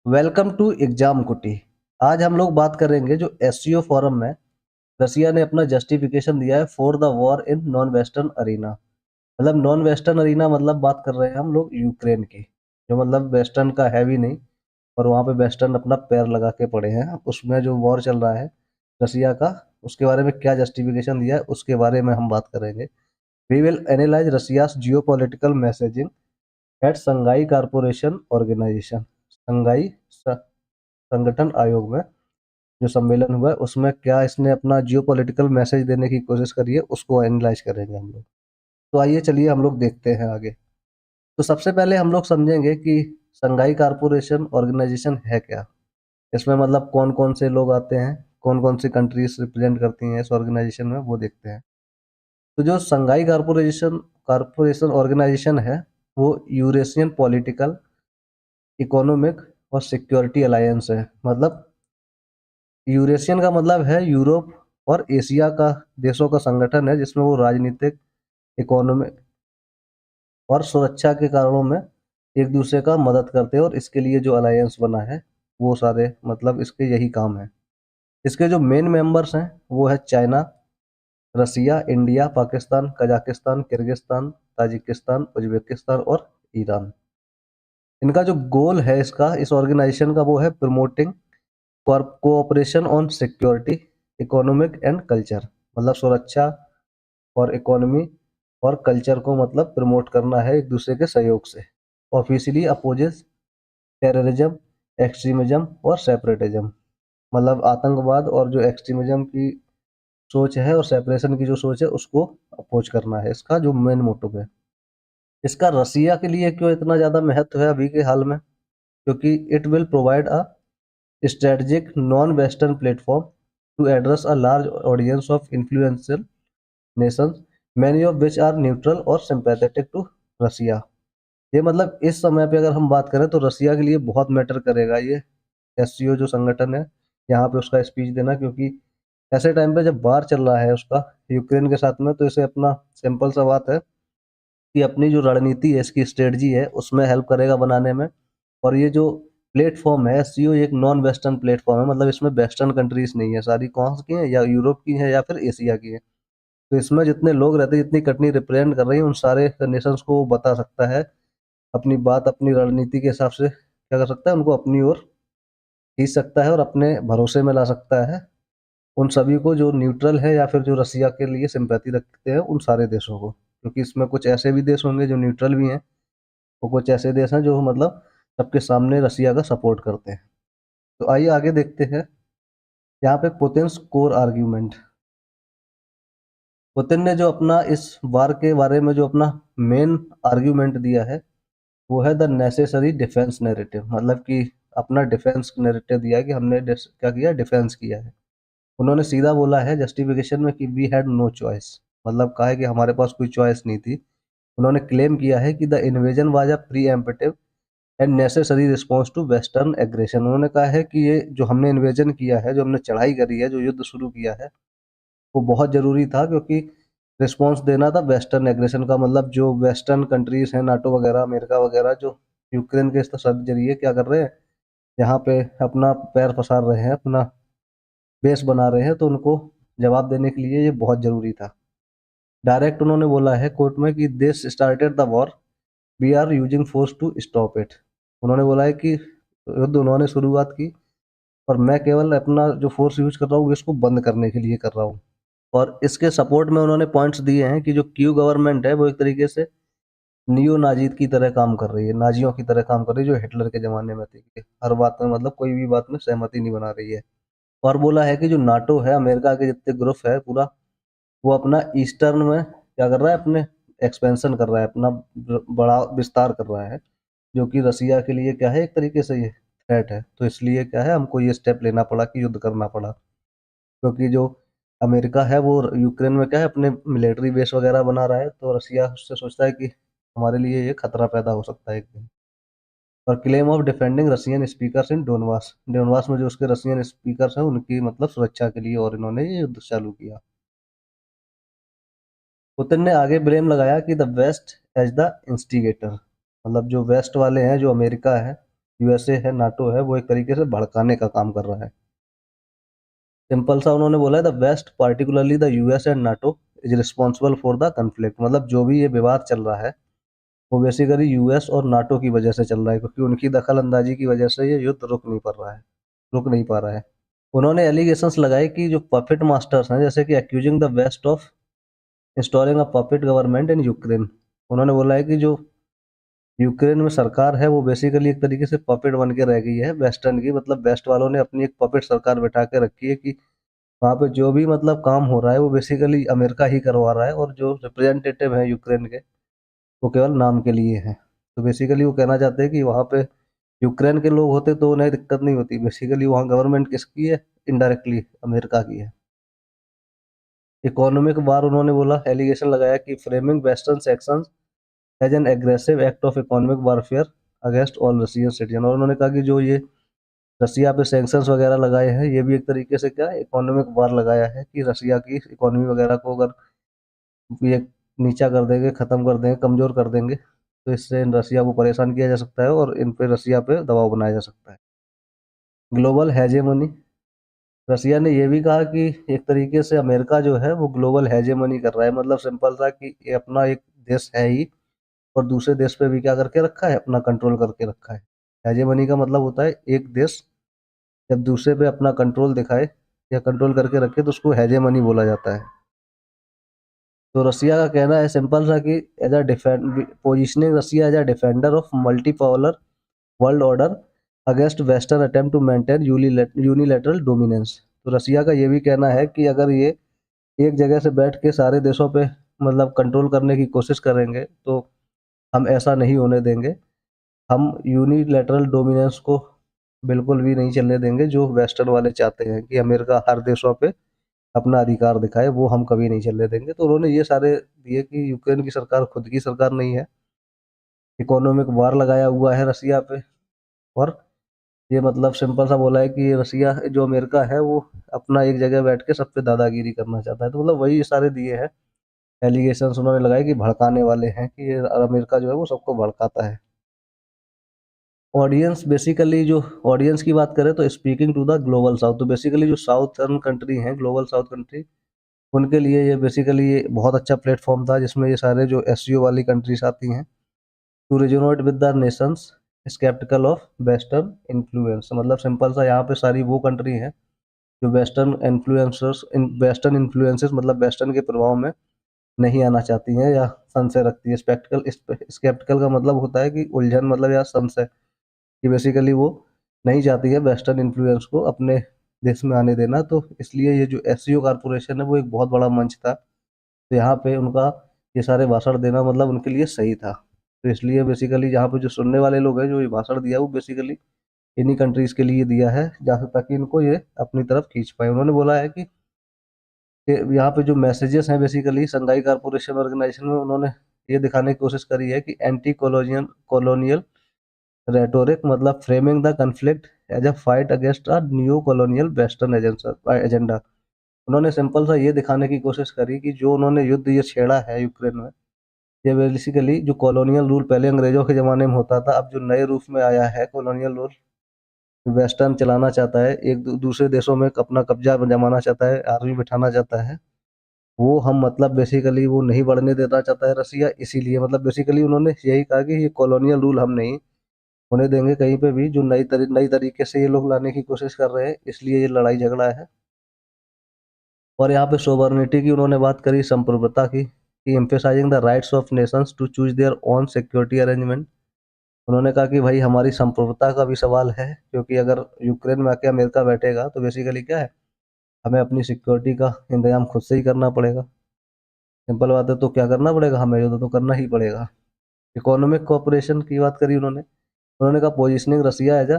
Welcome to exam कुटी। आज हम लोग बात करेंगे जो एससीओ फोरम में रसिया ने अपना जस्टिफिकेशन दिया है for the war in non western arena. मतलब नॉन वेस्टर्न अरीना मतलब बात कर रहे हैं हम लोग यूक्रेन की, जो मतलब वेस्टर्न का है भी नहीं और वहाँ पे वेस्टर्न अपना पैर लगा के पड़े हैं। उसमें जो वॉर चल रहा है रसिया का, उसके बारे में क्या जस्टिफिकेशन दिया है उसके बारे में हम बात करेंगे। We will analyse Russia's geo political messaging at Shanghai corporation organisation. Shanghai संगठन आयोग में जो सम्मेलन हुआ है उसमें क्या इसने अपना जियो पॉलिटिकल मैसेज देने की कोशिश करी है उसको एनालाइज करेंगे हम लोग। तो आइए चलिए हम लोग देखते हैं आगे। तो सबसे पहले हम लोग समझेंगे कि संघाई कारपोरेशन ऑर्गेनाइजेशन है क्या। इसमें मतलब कौन कौन से लोग आते हैं, कौन कौन सी कंट्रीज रिप्रेजेंट करती हैं इस ऑर्गेनाइजेशन में, वो देखते हैं। तो जो संघाई कारपोरेशन कारपोरेशन ऑर्गेनाइजेशन है वो यूरेशियन पॉलिटिकल, इकोनॉमिक और सिक्योरिटी अलायंस है। मतलब यूरेशियन का मतलब है यूरोप और एशिया का देशों का संगठन है, जिसमें वो राजनीतिक, इकोनॉमिक और सुरक्षा के कारणों में एक दूसरे का मदद करते हैं। और इसके लिए जो अलायंस बना है वो सारे मतलब इसके यही काम है। इसके जो मेन मेंबर्स हैं वो है China, Russia, India, Pakistan, Kazakhstan, Kyrgyzstan, Tajikistan, Uzbekistan और ईरान। इनका जो गोल है इसका, इस ऑर्गेनाइजेशन का, वो है promoting cooperation on security, economic and culture. मतलब सुरक्षा और इकोनॉमी और कल्चर को मतलब प्रमोट करना है एक दूसरे के सहयोग से। ऑफिशियली अपोजेस टेररिज्म, एक्सट्रीमिज्म और सेपरेटिज्म। मतलब आतंकवाद और जो एक्सट्रीमिज्म की सोच है और सेपरेशन की जो सोच है उसको अपोज करना है, इसका जो मेन मोटिव है। इसका रसिया के लिए क्यों इतना ज़्यादा महत्व है अभी के हाल में, क्योंकि it will provide a strategic non-Western platform to address a large audience of influential nations, many of which are neutral or sympathetic to Russia। ये मतलब इस समय पे अगर हम बात करें तो रसिया के लिए बहुत मैटर करेगा ये एससीओ जो संगठन है, यहाँ पे उसका स्पीच देना। क्योंकि ऐसे टाइम पे जब वार चल रहा है उसका यूक्रेन के साथ में, तो इसे अपना सिंपल सा बात है कि अपनी जो रणनीति है, इसकी स्ट्रेटजी है, उसमें हेल्प करेगा बनाने में। और ये जो प्लेटफॉर्म है एससीओ, एक नॉन वेस्टर्न प्लेटफॉर्म है। मतलब इसमें वेस्टर्न कंट्रीज नहीं है, सारी कौन की हैं, या यूरोप की है या फिर एशिया की है। तो इसमें जितने लोग रहते हैं, जितनी कंट्री रिप्रेजेंट कर रही है, उन सारे नेशंस को वो बता सकता है अपनी बात, अपनी रणनीति के हिसाब से क्या कर सकता है, उनको अपनी ओर खींच सकता है और अपने भरोसे में ला सकता है उन सभी को जो न्यूट्रल है या फिर जो रसिया के लिए सिंपैथी रखते हैं, उन सारे देशों को। क्योंकि इसमें कुछ ऐसे भी देश होंगे जो न्यूट्रल भी हैं और कुछ ऐसे देश हैं जो मतलब सबके सामने रसिया का सपोर्ट करते हैं। तो आइए आगे देखते हैं। यहाँ पे पुतिन्स कोर आर्ग्यूमेंट, पुतिन ने जो अपना इस वार के बारे में जो अपना मेन आर्ग्यूमेंट दिया है वो है द नेसेसरी डिफेंस नैरेटिव। मतलब कि अपना डिफेंस नैरेटिव दिया है कि हमने क्या किया, डिफेंस किया है। उन्होंने सीधा बोला है जस्टिफिकेशन में कि वी हैड नो चॉइस। मतलब कहा है कि हमारे पास कोई चॉइस नहीं थी। उन्होंने क्लेम किया है कि the invasion was a preemptive and necessary response to western aggression. उन्होंने कहा है कि ये जो हमने इन्वेजन किया है, जो हमने चढ़ाई करी है, जो युद्ध शुरू किया है, वो बहुत ज़रूरी था। क्योंकि रिस्पॉन्स देना था वेस्टर्न एग्रेशन का। मतलब जो वेस्टर्न कंट्रीज हैं, नाटो वगैरह, अमेरिका वगैरह, जो यूक्रेन के इस जरिए क्या कर रहे हैं, यहाँ पे अपना पैर पसार रहे हैं, अपना बेस बना रहे हैं, तो उनको जवाब देने के लिए ये बहुत ज़रूरी था। डायरेक्ट उन्होंने बोला है कोर्ट में कि this started the war, we are using force to stop it. उन्होंने बोला है कि युद्ध उन्होंने शुरुआत की और मैं केवल अपना जो फोर्स यूज कर रहा हूँ इसको बंद करने के लिए कर रहा हूँ। और इसके सपोर्ट में उन्होंने पॉइंट्स दिए हैं कि जो क्यू गवर्नमेंट है वो एक तरीके से नियो नाजी की तरह काम कर रही है, नाजियों की तरह काम कर रही है, जो हिटलर के ज़माने में थी कि हर बात में मतलब कोई भी बात में सहमति नहीं बना रही है। और बोला है कि जो नाटो है, अमेरिका के जितने ग्रुप है पूरा, वो अपना ईस्टर्न में क्या कर रहा है, अपने एक्सपेंशन कर रहा है, अपना बड़ा विस्तार कर रहा है, जो कि रसिया के लिए क्या है, एक तरीके से ये थ्रेट है। तो इसलिए क्या है, हमको ये स्टेप लेना पड़ा कि युद्ध करना पड़ा। क्योंकि जो अमेरिका है वो यूक्रेन में क्या है, अपने मिलिट्री बेस वगैरह बना रहा है, तो रसिया उससे सोचता है कि हमारे लिए ये खतरा पैदा हो सकता है एक दिन। और claim of defending Russian speakers in Donbas, Donbas में जो उसके रशियन स्पीकर्स हैं उनकी मतलब सुरक्षा के लिए और इन्होंने ये युद्ध चालू किया। पुतिन ने आगे ब्लेम लगाया कि the west as the instigator. मतलब जो वेस्ट वाले हैं, जो अमेरिका है, यूएसए है, नाटो है, वो एक तरीके से भड़काने का काम कर रहा है। सिंपल सा उन्होंने बोला है, the west particularly the US and NATO is responsible for the conflict. मतलब जो भी ये विवाद चल रहा है वो बेसिकली यूएस और नाटो की वजह से चल रहा है, क्योंकि उनकी दखल अंदाजी की वजह से ये युद्ध रुक नहीं पा रहा है। उन्होंने एलिगेशंस लगाए कि जो पपेट मास्टर्स हैं, जैसे कि accusing the west of installing a puppet government in Ukraine. उन्होंने बोला है कि जो यूक्रेन में सरकार है वो बेसिकली एक तरीके से पपेट बन के रह गई है वेस्टर्न की। मतलब वेस्ट वालों ने अपनी एक पपेट सरकार बैठा के रखी है कि वहाँ पे जो भी मतलब काम हो रहा है वो बेसिकली अमेरिका ही करवा रहा है, और जो रिप्रेजेंटेटिव है यूक्रेन के वो केवल नाम के लिए हैं। तो बेसिकली वो कहना चाहते हैं कि वहाँ पे यूक्रेन के लोग होते तो उन्हें दिक्कत नहीं होती, बेसिकली वहाँ गवर्नमेंट किसकी है, इनडायरेक्टली अमेरिका की है। इकोनॉमिक वार उन्होंने बोला, एलिगेशन लगाया कि framing western sanctions as an aggressive act of economic warfare against all Russian citizen. और उन्होंने कहा कि जो ये रसिया पे सैंक्शंस वगैरह लगाए हैं ये भी एक तरीके से क्या इकोनॉमिक वार लगाया है, कि रसिया की इकोनॉमी वगैरह को अगर ये नीचा कर देंगे, ख़त्म कर देंगे, कमज़ोर कर देंगे, तो इससे रसिया को परेशान किया जा सकता है और इन पे रसिया पे दबाव बनाया जा सकता है। ग्लोबल हेजेमनी, रसिया ने ये भी कहा कि एक तरीके से अमेरिका जो है वो ग्लोबल हेजेमनी कर रहा है। मतलब सिंपल सा कि ये अपना एक देश है ही, और दूसरे देश पे भी क्या करके रखा है, अपना कंट्रोल करके रखा है। हेजेमनी का मतलब होता है एक देश जब दूसरे पे अपना कंट्रोल दिखाए या कंट्रोल करके रखे तो उसको हेजेमनी बोला जाता है। तो रसिया का कहना है सिंपल सा कि as a defend positioning Russia as a defender of multipolar world order against western attempt to maintain unilateral dominance. तो रसिया का ये भी कहना है कि अगर ये एक जगह से बैठ के सारे देशों पे मतलब कंट्रोल करने की कोशिश करेंगे तो हम ऐसा नहीं होने देंगे। हम यूनिलैटरल डोमिनेंस को बिल्कुल भी नहीं चलने देंगे, जो वेस्टर्न वाले चाहते हैं कि अमेरिका हर देशों पे अपना अधिकार दिखाए, वो हम कभी नहीं चलने देंगे। तो उन्होंने ये सारे दिए कि यूक्रेन की सरकार खुद की सरकार नहीं है, इकोनॉमिक वार लगाया हुआ है रसिया पे, और ये मतलब सिंपल सा बोला है कि रसिया जो अमेरिका है वो अपना एक जगह बैठ के सब पे दादागिरी करना चाहता है। तो मतलब वही सारे दिए हैं एलिगेशंस उन्होंने लगाए कि भड़काने वाले हैं, कि ये अमेरिका जो है वो सबको भड़काता है। ऑडियंस, बेसिकली जो ऑडियंस की बात करें तो speaking to the global south, तो बेसिकली जो साउथर्न कंट्री हैं, ग्लोबल साउथ कंट्री, उनके लिए ये बेसिकली ये बहुत अच्छा प्लेटफॉर्म था जिसमें ये सारे जो एससीओ वाली कंट्रीज आती हैं to resonate with the nations sceptical of western influence. मतलब सिंपल सा यहाँ पे सारी वो कंट्री हैं जो वेस्टर्न इन्फ्लुएंसेस मतलब वेस्टर्न के प्रभाव में नहीं आना चाहती हैं या संशय रखती है। स्केप्टिकल का मतलब होता है कि उलझन, मतलब या संशय, कि बेसिकली वो नहीं चाहती है वेस्टर्न इन्फ्लुएंस को अपने देश में आने देना। तो इसलिए ये जो एससीओ कारपोरेशन है वो एक बहुत बड़ा मंच था, तो यहाँ पे उनका ये सारे भाषण देना मतलब उनके लिए सही था। तो इसलिए बेसिकली यहाँ पे जो सुनने वाले लोग हैं जो ये भाषण दिया वो बेसिकली इन्हीं कंट्रीज के लिए दिया है, जहाँ ताकि इनको ये अपनी तरफ खींच पाए। उन्होंने बोला है कि यहाँ पे जो मैसेजेस हैं बेसिकली संघाई कारपोरेशन ऑर्गेनाइजेशन में, उन्होंने ये दिखाने की कोशिश करी है कि एंटी कॉलोनियल रेटोरिक, मतलब framing the conflict as a fight against a new colonial western agenda. उन्होंने सिंपल सा ये दिखाने की कोशिश करी कि जो उन्होंने युद्ध ये छेड़ा है यूक्रेन में, ये बेसिकली जो कॉलोनियल रूल पहले अंग्रेजों के ज़माने में होता था, अब जो नए रूप में आया है कॉलोनियल रूल, वेस्टर्न चलाना चाहता है, एक दूसरे देशों में अपना कब्जा जमाना चाहता है, आर्मी बिठाना चाहता है, वो हम मतलब बेसिकली वो नहीं बढ़ने देना चाहता है रसिया। इसीलिए मतलब बेसिकली उन्होंने यही कहा कि ये कॉलोनियल रूल हम नहीं होने देंगे कहीं पे भी, जो नई तरीके से ये लोग लाने की कोशिश कर रहे हैं, इसलिए ये लड़ाई झगड़ा है। और यहाँ पे सोवर्निटी की उन्होंने बात करी, संप्रभुता की, कि emphasising the rights of nations to choose their own security arrangement. उन्होंने कहा कि भाई हमारी संप्रभुता का भी सवाल है, क्योंकि अगर यूक्रेन में आके अमेरिका बैठेगा तो बेसिकली क्या है, हमें अपनी सिक्योरिटी का इंतजाम खुद से ही करना पड़ेगा। सिंपल बात है, तो क्या करना पड़ेगा, हमें युद्ध तो करना ही पड़ेगा। इकोनॉमिक कोऑपरेशन की बात करी उन्होंने, उन्होंने कहा positioning Russia as a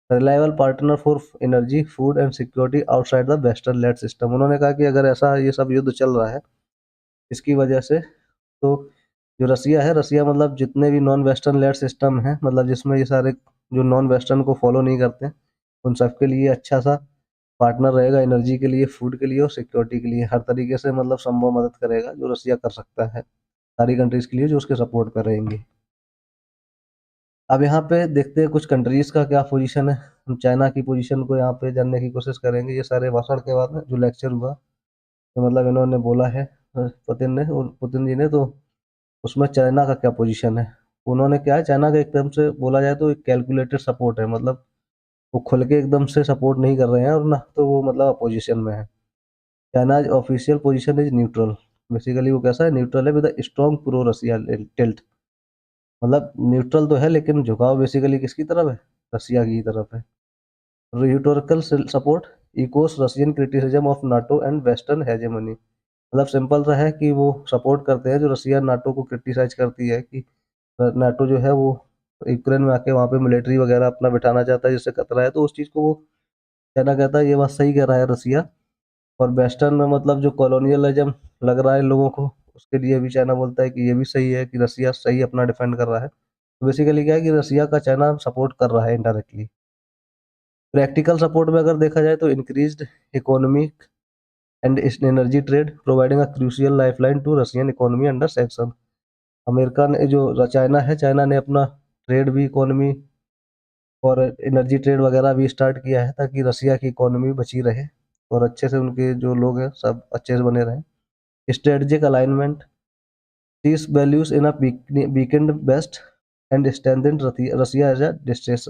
reliable partner for energy food and security outside the western led system. उन्होंने कहा कि अगर ऐसा ये सब युद्ध चल रहा है इसकी वजह से, तो जो रसिया है, रसिया मतलब जितने भी नॉन वेस्टर्न लेड सिस्टम है, मतलब जिसमें ये सारे जो नॉन वेस्टर्न को फॉलो नहीं करते, उन सब के लिए अच्छा सा पार्टनर रहेगा, एनर्जी के लिए, फूड के लिए और सिक्योरिटी के लिए, हर तरीके से मतलब संभव मदद करेगा जो रसिया कर सकता है सारी कंट्रीज के लिए जो उसके सपोर्ट कर रहेंगी। अब यहाँ पे देखते हैं कुछ कंट्रीज का क्या पोजीशन है। हम चाइना की पोजीशन को यहाँ पे जानने की कोशिश करेंगे। ये सारे भाषण के बाद में जो लेक्चर हुआ, तो मतलब इन्होंने बोला है पुतिन जी ने, तो उसमें चाइना का क्या पोजीशन है। उन्होंने क्या है, चाइना का एकदम से बोला जाए तो एक कैलकुलेटेड सपोर्ट है, मतलब वो खुल के एकदम से सपोर्ट नहीं कर रहे हैं और ना तो वो मतलब अपोजिशन में है। China official position is neutral. Basically वो कैसा है, न्यूट्रल है with strong pro Russia tilt. मतलब न्यूट्रल तो है लेकिन झुकाव बेसिकली किसकी तरफ है, रसिया की तरफ है। Rhetorical support Eeco Russian criticism of NATO and western hegemony. मतलब सिंपल सा है कि वो सपोर्ट करते हैं जो रसिया नाटो को क्रिटिसाइज करती है कि नाटो जो है वो यूक्रेन में आके वहाँ पे मिलिट्री वगैरह अपना बिठाना चाहता है जिससे खतरा है, तो उस चीज़ को वो कहना कहता है ये बात सही कह रहा है रसिया। और वेस्टर्न में मतलब जो कॉलोनियलिज्म लग रहा है लोगों को, उसके लिए भी चाइना बोलता है कि ये भी सही है कि रसिया सही अपना डिफेंड कर रहा है। तो बेसिकली क्या है कि रसिया का चाइना सपोर्ट कर रहा है इनडायरेक्टली। प्रैक्टिकल सपोर्ट में अगर देखा जाए तो increased economic and energy trade providing a crucial lifeline to Russian economy under sanction. America ने जो चाइना है, चाइना ने अपना ट्रेड भी, इकोनॉमी और एनर्जी ट्रेड वगैरह भी स्टार्ट किया है ताकि रसिया की इकोनॉमी बची रहे और अच्छे से उनके जो लोग हैं सब अच्छे से बने रहें। Strategic alignment these values in a weakened West and strengthened Russia as a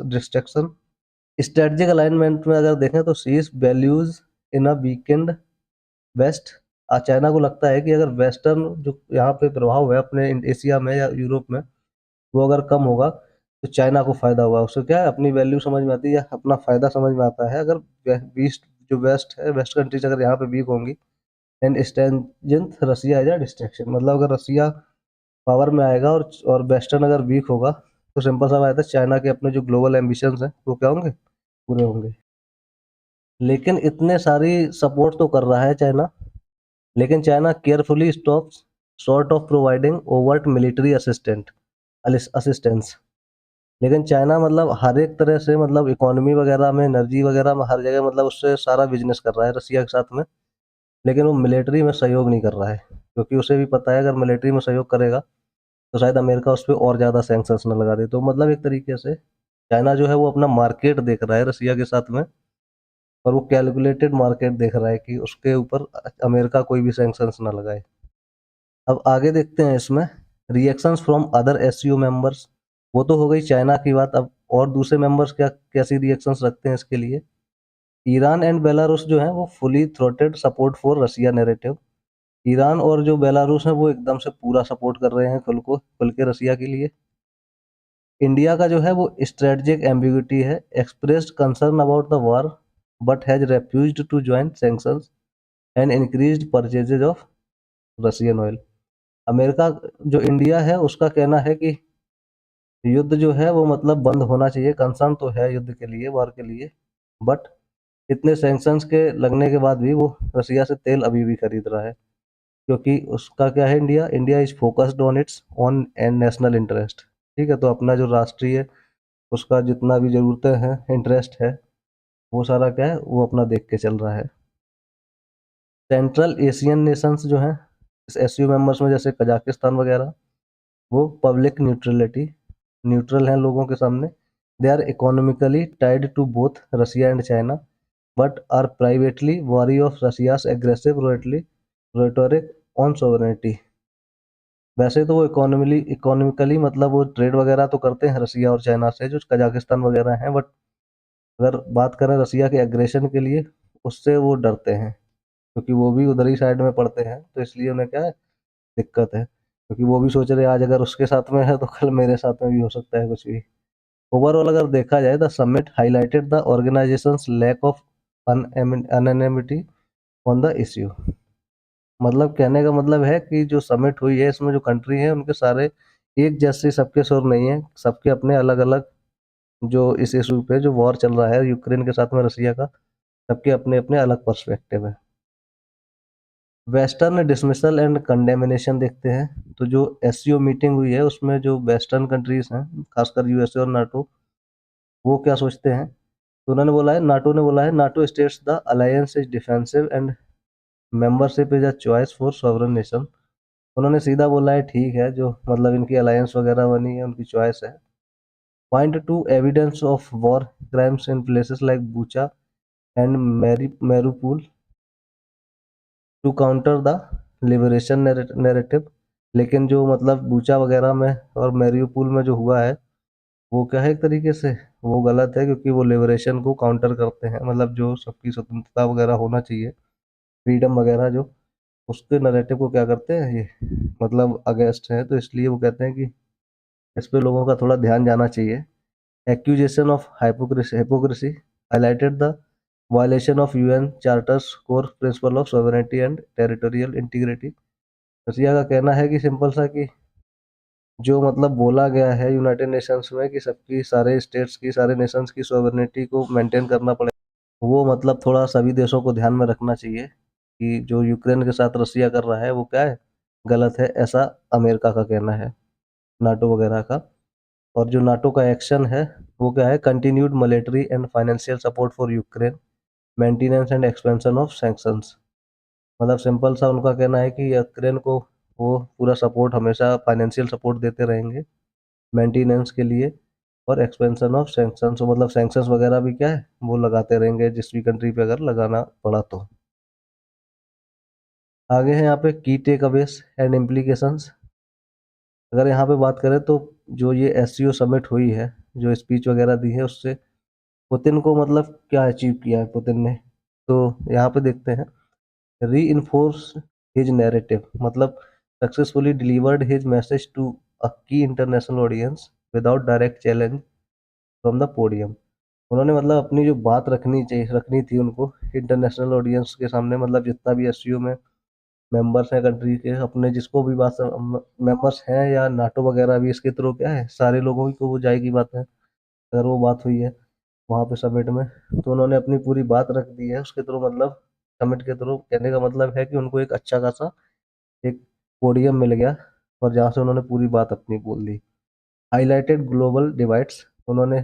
distraction। Strategic alignment में अगर देखें तो sees values in a weakened west. China को लगता है कि अगर वेस्टर्न जो यहाँ पे प्रभाव है अपने एशिया में या यूरोप में, वो अगर कम होगा तो चाइना को फायदा होगा। उससे क्या है, अपनी वैल्यू समझ में आती है या अपना फायदा समझ में आता है। अगर वेस्ट जो वेस्ट है, वेस्ट कंट्रीज अगर यहाँ पे वीक होंगी and strength Russia as a distraction. मतलब अगर रसिया पावर में आएगा और वेस्टर्न अगर वीक होगा तो सिंपल सा बात है, चाइना के अपने जो ग्लोबल एम्बिशंस हैं वो क्या होंगे, पूरे होंगे। लेकिन इतने सारी सपोर्ट तो कर रहा है चाइना, लेकिन China carefully stops short of providing overt military assistance. लेकिन चाइना मतलब हर एक तरह से, मतलब इकोनॉमी वगैरह में, एनर्जी वगैरह में, हर जगह मतलब उससे सारा बिजनेस कर रहा है रसिया के साथ में। लेकिन वो मिलिट्री में सहयोग नहीं कर रहा है क्योंकि उसे भी पता है अगर मिलिट्री में सहयोग करेगा तो शायद अमेरिका उस पर और ज़्यादा सैंक्शंस न लगा दे। तो मतलब एक तरीके से चाइना जो है वो अपना मार्केट देख रहा है रसिया के साथ में, और वो कैलकुलेटेड मार्केट देख रहा है कि उसके ऊपर अमेरिका कोई भी सैंक्शंस ना लगाए। अब आगे देखते हैं इसमें reactions from other SCO members. वो तो हो गई चाइना की बात। अब और दूसरे मेंबर्स क्या कैसी रिएक्शंस रखते हैं इसके लिए। ईरान एंड बेलारूस जो है वो fully throated support for Russia narrative. Iran और जो बेलारूस है वो एकदम से पूरा सपोर्ट कर रहे हैं खुल के रसिया के लिए। इंडिया का जो है वो स्ट्रेटजिक एम्बिग्यूटी है, expressed concern about the war but has refused to join sanctions and increased purchases of Russian oil. America जो इंडिया है उसका कहना है कि युद्ध जो है वो मतलब बंद होना चाहिए, कंसर्न तो है युद्ध के लिए, वॉर के लिए, बट इतने सैंक्शंस के लगने के बाद भी वो रसिया से तेल अभी भी खरीद रहा है क्योंकि उसका क्या है, India India is focused on it's on and national interest. ठीक है, तो अपना जो राष्ट्रीय उसका जितना भी ज़रूरतें हैं, इंटरेस्ट है, वो सारा क्या है वो अपना देख के चल रहा है। सेंट्रल एशियन नेशंस जो हैं इस एसयू मेंबर्स में, जैसे कजाकिस्तान वगैरह, वो पब्लिक न्यूट्रलिटी, न्यूट्रल हैं लोगों के सामने। They are economically tied to both Russia and China but are privately wary of Russia's aggressive rhetoric on sovereignty. वैसे तो वो इकोनॉमिकली मतलब वो ट्रेड वगैरह तो करते हैं रसिया और चाइना से, जो कजाकिस्तान वगैरह हैं, बट अगर बात करें रसिया के एग्रेशन के लिए, उससे वो डरते हैं क्योंकि वो भी उधर ही साइड में पड़ते हैं, तो इसलिए उन्हें क्या है, दिक्कत है क्योंकि वो भी सोच रहे हैं आज अगर उसके साथ में है तो कल मेरे साथ में भी हो सकता है कुछ भी। ओवरऑल अगर देखा जाए, the summit highlighted the organisation's lack of unanimity on the issue. मतलब कहने का मतलब है कि जो समिट हुई है इसमें जो कंट्री है उनके सारे एक जैसे सबके सुर नहीं है, सबके अपने अलग अलग, जो इस इशू पे जो वॉर चल रहा है यूक्रेन के साथ में रसिया का, सबके अपने अपने अलग पर्सपेक्टिव है। वेस्टर्न डिसमिसल एंड कंडेमिनेशन देखते हैं। तो जो एससीओ मीटिंग हुई है उसमें जो वेस्टर्न कंट्रीज हैं, खासकर यूएसए और नाटो, वो क्या सोचते हैं। तो उन्होंने बोला है, नाटो ने बोला है, NATO states the alliance is defensive and membership is a choice for sovereign nation. उन्होंने सीधा बोला है ठीक है, जो मतलब इनकी अलायंस वगैरह बनी है उनकी चॉइस है, point to evidence of war crimes in places like Bucha and Mariupol to counter the liberation narrative. लेकिन जो मतलब बूचा वगैरह में और मेरियोपुल में जो हुआ है वो क्या है, एक तरीके से वो गलत है, क्योंकि वो लिबरेशन को काउंटर करते हैं, मतलब जो सबकी स्वतंत्रता वगैरह होना चाहिए, फ्रीडम वगैरह जो, उसके नैरेटिव को क्या करते हैं ये, मतलब अगेंस्ट है। तो इसलिए वो कहते हैं कि इस पे लोगों का थोड़ा ध्यान जाना चाहिए। Accusation of hypocrisy highlighted the violation of UN Charter's core principle of sovereignty and territorial integrity। रसिया का कहना है कि सिंपल सा कि जो मतलब बोला गया है यूनाइटेड नेशंस में कि सबकी, सारे स्टेट्स की, सारे नेशंस की सॉवरेनिटी को मेंटेन करना पड़ेगा, वो मतलब थोड़ा सभी देशों को ध्यान में रखना चाहिए कि जो यूक्रेन के साथ रसिया कर रहा है वो क्या है, गलत है, ऐसा अमेरिका का कहना है, नाटो वगैरह का। और जो नाटो का एक्शन है वो क्या है, continued military and financial support for Ukraine, maintenance and expansion of sanctions. मतलब सिंपल सा उनका कहना है कि यूक्रेन को वो पूरा सपोर्ट, हमेशा फाइनेंशियल सपोर्ट देते रहेंगे मेंटेनेंस के लिए, और एक्सपेंशन ऑफ सैंक्शंस, मतलब सैंक्शंस वगैरह भी क्या है वो लगाते रहेंगे जिस भी कंट्री पे अगर लगाना पड़ा तो। आगे है यहाँ पे की टेक अवेज एंड इम्प्लीकेशंस। अगर यहाँ पे बात करें तो जो ये एससीओ समिट हुई है, जो स्पीच वगैरह दी है, उससे पुतिन को मतलब क्या अचीव किया है पुतिन ने, तो यहाँ पे देखते हैं। री इन्फोर्स हिज नैरेटिव, मतलब successfully delivered his message to a key international audience without direct challenge from the podium. उन्होंने मतलब अपनी जो बात रखनी थी उनको इंटरनेशनल ऑडियंस के सामने, मतलब जितना भी एससीओ में मेंबर्स हैं कंट्री के, अपने जिसको भी बात मेंबर्स हैं या नाटो वगैरह भी इसके थ्रू क्या है, सारे लोगों को वो जाएगी बात है, अगर वो बात हुई है वहाँ पे समिट में, तो उन्होंने अपनी पूरी बात रख दी है उसके थ्रू, मतलब समिट के थ्रू। कहने का मतलब है कि उनको एक अच्छा खासा एक पोडियम मिल गया, और जहाँ से उन्होंने पूरी बात अपनी बोल दी। हाईलाइटेड ग्लोबल डिवाइड्स, उन्होंने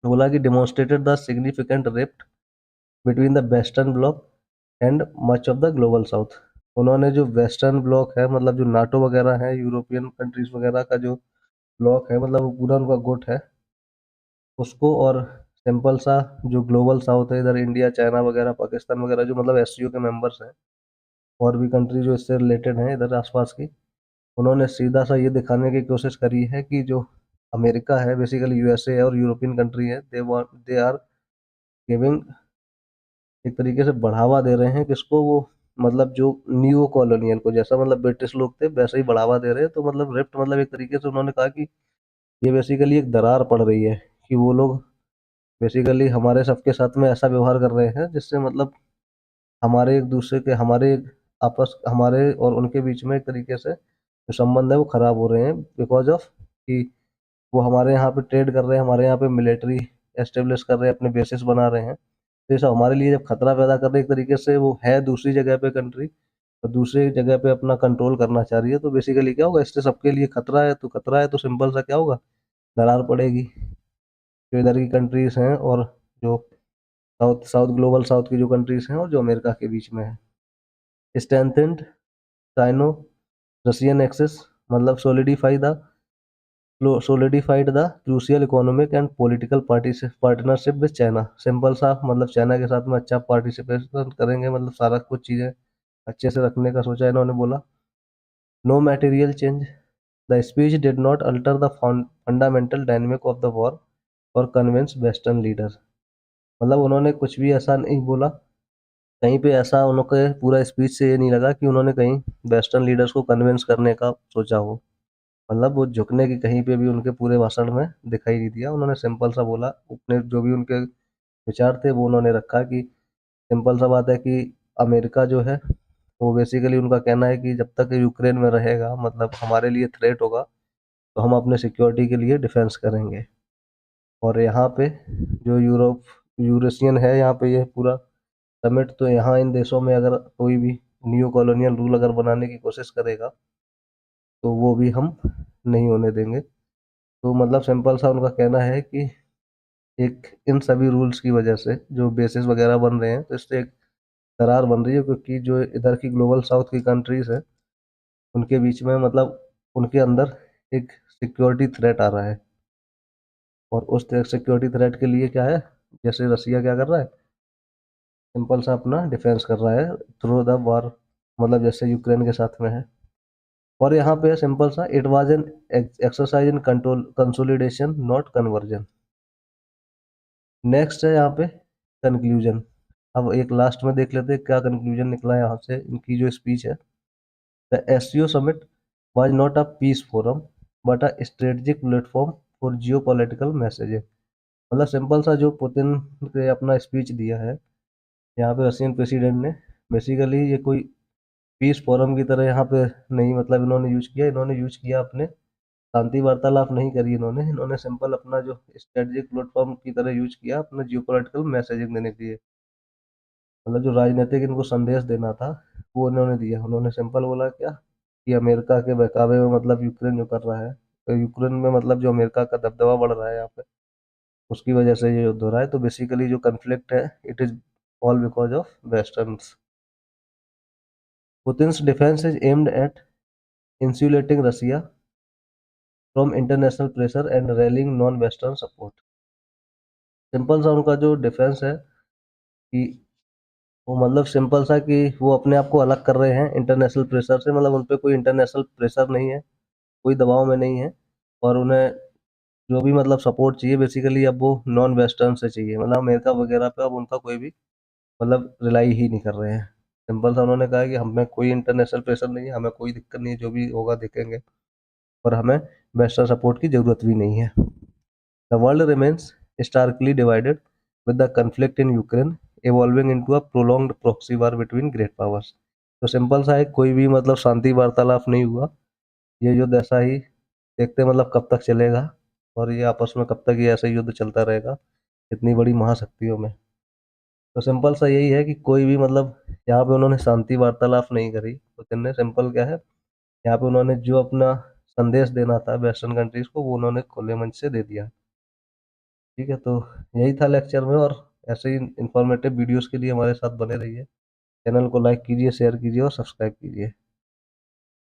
बोला कि demonstrated the significant rift between the western block and much of the global south. उन्होंने जो वेस्टर्न ब्लॉक है, मतलब जो नाटो वगैरह है, यूरोपियन कंट्रीज वगैरह का जो ब्लॉक है, मतलब वो पूरा उनका गुट है उसको, और सिंपल सा जो ग्लोबल साउथ है, इधर इंडिया, चाइना वगैरह, पाकिस्तान वगैरह, जो मतलब एससीओ के मेंबर्स हैं, और भी कंट्री जो इससे रिलेटेड हैं इधर आसपास की, उन्होंने सीधा सा ये दिखाने की कोशिश करी है कि जो अमेरिका है, बेसिकली यूएसए है, और यूरोपियन कंट्री है, दे आर गिविंग, एक तरीके से बढ़ावा दे रहे हैं किसको, वो मतलब जो न्यू कॉलोनियल को, जैसा मतलब ब्रिटिश लोग थे वैसे ही बढ़ावा दे रहे हैं। तो मतलब रिफ्ट, मतलब एक तरीके से उन्होंने कहा कि ये बेसिकली एक दरार पड़ रही है, कि वो लोग बेसिकली हमारे सबके साथ में ऐसा व्यवहार कर रहे हैं जिससे मतलब हमारे एक दूसरे के, हमारे आपस, हमारे और उनके बीच में एक तरीके से जो संबंध है वो खराब हो रहे हैं, बिकॉज ऑफ कि वो हमारे यहाँ पे ट्रेड कर रहे हैं, हमारे यहाँ पे मिलिट्री एस्टेब्लिश कर रहे हैं, अपने बेसिस बना रहे हैं। तो ये सब हमारे लिए जब खतरा पैदा कर रहे हैं, एक तरीके से वो है दूसरी जगह पे कंट्री, और दूसरी जगह पे अपना कंट्रोल करना चाह रही है, तो बेसिकली क्या होगा, इससे सबके लिए खतरा है, तो खतरा है तो सिंपल सा क्या होगा, दरार पड़ेगी जो इधर की कंट्रीज हैं, और जो साउथ साउथ ग्लोबल साउथ की जो कंट्रीज हैं, और जो अमेरिका के बीच में है। स्ट्रेंथेंड चाइनो रशियन एक्सेस, मतलब solidified the crucial economic and political partnership with China. Simple सा मतलब चाइना के साथ में अच्छा पार्टिसिपेशन करेंगे, मतलब सारा कुछ चीज़ें अच्छे से रखने का सोचा इन्होंने, बोला। No material change, the speech did not alter the fundamental dynamic of the war और कन्विंस वेस्टर्न लीडर। मतलब उन्होंने कुछ भी ऐसा नहीं बोला, कहीं पे ऐसा उनके पूरा स्पीच से ये नहीं लगा कि उन्होंने कहीं वेस्टर्न लीडर्स को कन्विंस करने का सोचा हो, मतलब वो झुकने की कहीं पे भी उनके पूरे भाषण में दिखाई नहीं दिया। उन्होंने सिंपल सा बोला, अपने जो भी उनके विचार थे वो उन्होंने रखा, कि सिंपल सा बात है कि अमेरिका जो है वो बेसिकली उनका कहना है कि जब तक यूक्रेन में रहेगा, मतलब हमारे लिए थ्रेट होगा, तो हम अपने सिक्योरिटी के लिए डिफेंस करेंगे। और यहाँ पे जो यूरेशियन है, यहाँ पे ये पूरा समिट, तो यहाँ इन देशों में अगर कोई भी न्यू कॉलोनियल रूल अगर बनाने की कोशिश करेगा तो वो भी हम नहीं होने देंगे। तो मतलब सिंपल सा उनका कहना है कि एक इन सभी रूल्स की वजह से जो बेसिस वगैरह बन रहे हैं, तो इससे एक दरार बन रही है, क्योंकि जो इधर की ग्लोबल साउथ की कंट्रीज है उनके बीच में, मतलब उनके अंदर एक सिक्योरिटी थ्रेट आ रहा है। और उस सिक्योरिटी थ्रेट के लिए क्या है, जैसे रसिया क्या कर रहा है, सिंपल सा अपना डिफेंस कर रहा है थ्रू द वॉर, मतलब जैसे यूक्रेन के साथ में है। और यहाँ पे सिंपल सा, it was an exercise in control consolidation not conversion. Next है यहाँ पे कंक्लूजन। अब एक लास्ट में देख लेते हैं क्या कंक्लूजन निकला है यहाँ से इनकी जो स्पीच है। The SCO summit was not a peace forum but a strategic platform for geo political messages. मतलब सिंपल सा जो पुतिन ने अपना स्पीच दिया है यहाँ पे रशियन प्रेसिडेंट ने, बेसिकली ये कोई पीस फोरम की तरह यहाँ पे नहीं, मतलब इन्होंने यूज किया अपने, शांति वार्तालाप नहीं करी इन्होंने, इन्होंने सिंपल अपना जो स्ट्रेटेजिक प्लेटफॉर्म की तरह यूज किया अपने जियोपॉलिटिकल मैसेजिंग देने के लिए। मतलब जो राजनीतिक इनको संदेश देना था वो उन्होंने दिया। उन्होंने सिंपल बोला क्या कि अमेरिका के बहकावे में मतलब यूक्रेन जो कर रहा है, तो यूक्रेन में मतलब जो अमेरिका का दबदबा बढ़ रहा है यहाँ पे, उसकी वजह से ये युद्ध हो रहा है। तो बेसिकली जो कन्फ्लिक्ट है it is all because of westerns. Putin's defence is aimed at insulating Russia from international pressure and rallying non western support. Simple सा उनका जो डिफेंस है कि वो मतलब सिंपल सा कि वो अपने आप को अलग कर रहे हैं इंटरनेशनल प्रेशर से, मतलब उन पे कोई इंटरनेशनल प्रेशर नहीं है, कोई दबाव में नहीं है। और उन्हें जो भी मतलब सपोर्ट चाहिए बेसिकली अब वो नॉन वेस्टर्न से चाहिए, मतलब अमेरिका वगैरह पे अब उनका कोई भी मतलब रिलाई ही नहीं कर रहे हैं। सिंपल सा उन्होंने कहा कि हमें कोई इंटरनेशनल प्रेशर नहीं है, हमें कोई दिक्कत नहीं है, जो भी होगा देखेंगे, और हमें वेस्टर्न सपोर्ट की जरूरत भी नहीं है। The world remains starkly divided, with the conflict in Ukraine evolving into a prolonged proxy war between great powers। तो सिंपल सा है, कोई भी मतलब शांति वार्तालाप नहीं हुआ, ये युद्ध ऐसा ही देखते हैं मतलब कब तक चलेगा, और ये आपस में कब तक ये ऐसा युद्ध चलता रहेगा इतनी बड़ी महाशक्तियों में। तो सिंपल सा यही है कि कोई भी मतलब यहाँ पे उन्होंने शांति वार्तालाप नहीं करी पुतिन ने, सिंपल क्या है, यहाँ पे उन्होंने जो अपना संदेश देना था वेस्टर्न कंट्रीज को वो उन्होंने खुले मंच से दे दिया। ठीक है, तो यही था लेक्चर में, और ऐसे ही इंफॉर्मेटिव वीडियोस के लिए हमारे साथ बने रहिए। चैनल को लाइक कीजिए, शेयर कीजिए और सब्सक्राइब कीजिए।